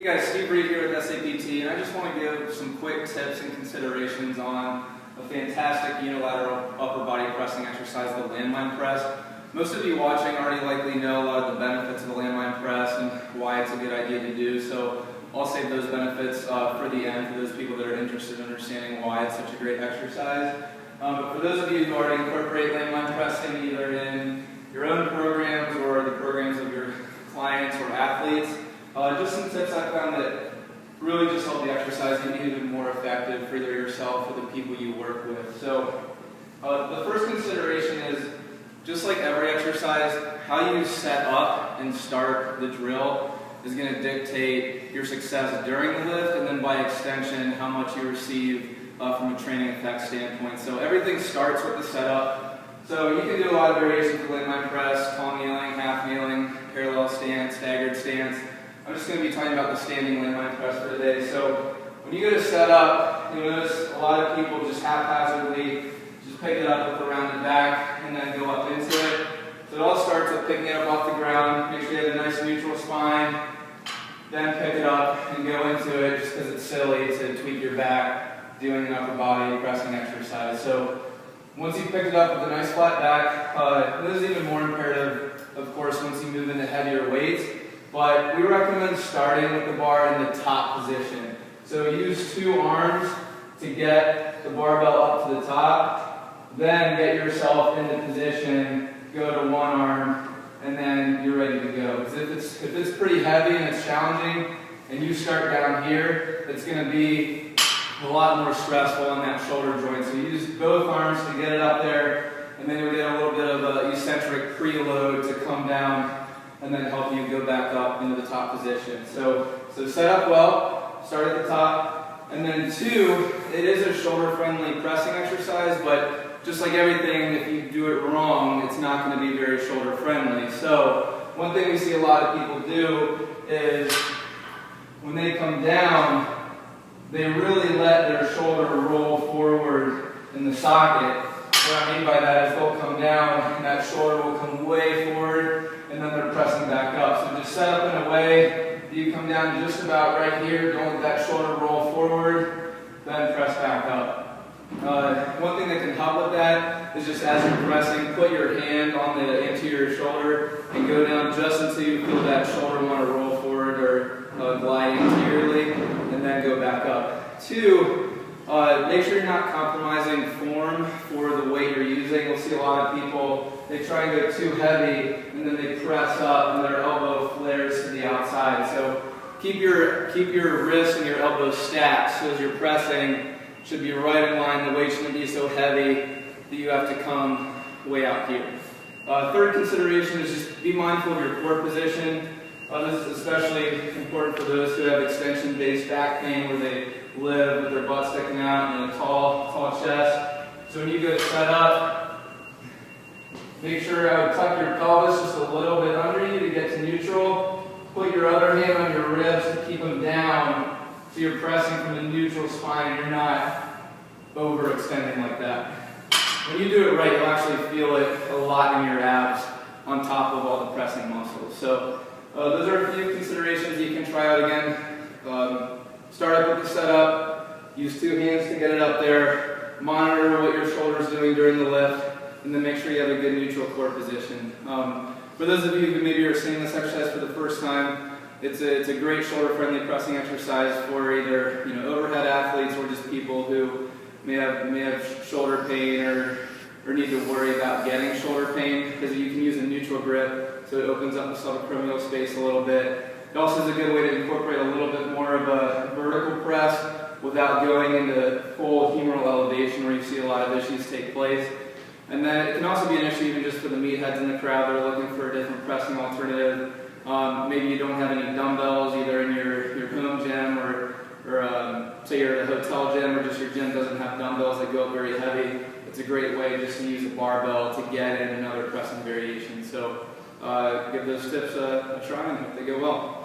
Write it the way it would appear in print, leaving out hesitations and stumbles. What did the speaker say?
Hey guys, Steve Reed here with SAPT, and I just want to give some quick tips and considerations on a fantastic unilateral upper body pressing exercise, the landmine press. Most of you watching already likely know a lot of the benefits of the landmine press and why it's a good idea to do, so I'll save those benefits for the end for those people that are interested in understanding why it's such a great exercise. But for those of you who already incorporate landmine pressing either in your own programs or the programs of your clients or athletes, just some tips I found that really just help the exercise get even more effective for either yourself or the people you work with. So the first consideration is, just like every exercise, how you set up and start the drill is going to dictate your success during the lift, and then by extension how much you receive from a training effect standpoint. So everything starts with the setup. So you can do a lot of variations of landmine press: tall kneeling, half kneeling, parallel stance, staggered stance. I'm just going to be talking about the standing landmine press for today. So when you go to set up, you'll notice a lot of people just haphazardly just pick it up with the rounded back and then go up into it. So it all starts with picking it up off the ground. Make sure you have a nice neutral spine. Then pick it up and go into it, just because it's silly to tweak your back doing an upper body pressing exercise. So once you've picked it up with a nice flat back, this is even more imperative, of course, once you move into heavier weights. But we recommend starting with the bar in the top position. So use two arms to get the barbell up to the top, then get yourself into position, go to one arm, and then you're ready to go. Because if it's pretty heavy and it's challenging, and you start down here, it's going to be a lot more stressful on that shoulder joint. So use both arms to get it up there, and then you'll get a little bit of an eccentric preload to come down and then help you go back up into the top position. So set up well, start at the top, and then two, it is a shoulder-friendly pressing exercise, but just like everything, if you do it wrong, it's not going to be very shoulder-friendly. So one thing we see a lot of people do is when they come down, they really let their shoulder roll forward in the socket. What I mean by that is they'll come down and that shoulder will come way forward, and then they're pressing back up. So just set up in a way that you come down just about right here, don't let that shoulder roll forward, then press back up. One thing that can help with that is just as you're pressing, put your hand on the anterior shoulder and go down just until you feel that shoulder want to roll forward or glide anteriorly, and then go back up. Two, make sure you're not compromising form for the weight you're using. We'll see a lot of people, they try and go too heavy and then they press up and their elbow flares to the outside. So keep your wrist and your elbow stacked, so as you're pressing, should be right in line. The weight shouldn't be so heavy that you have to come way out here. Third consideration is just be mindful of your core position. This is especially important for those who have extension-based back pain, where they live with their butt sticking out and a tall chest. So when you go set up, make sure tuck your pelvis just a little bit under you to get to neutral. Put your other hand on your ribs to keep them down, so you're pressing from the neutral spine and you're not overextending like that. When you do it right, you'll actually feel it a lot in your abs on top of all the pressing muscles. So those are a few considerations you can try out again. Start up with the setup, use two hands to get it up there, monitor what your shoulder's doing during the lift, and then make sure you have a good neutral core position. For those of you who maybe are seeing this exercise for the first time, it's a great shoulder-friendly pressing exercise for either overhead athletes or just people who may have shoulder pain or need to worry about getting shoulder pain, because you can use a neutral grip, so it opens up the subacromial space a little bit. It also is a good way to incorporate a little bit more of a vertical press without going into full humeral elevation, where you see a lot of issues take place. And then it can also be an issue even just for the meatheads in the crowd that are looking for a different pressing alternative. Maybe you don't have any dumbbells either in your home gym, or say you're at a hotel gym, or just your gym doesn't have dumbbells that go up very heavy. It's a great way just to use a barbell to get in another pressing variation. So give those tips a try and hope they go well.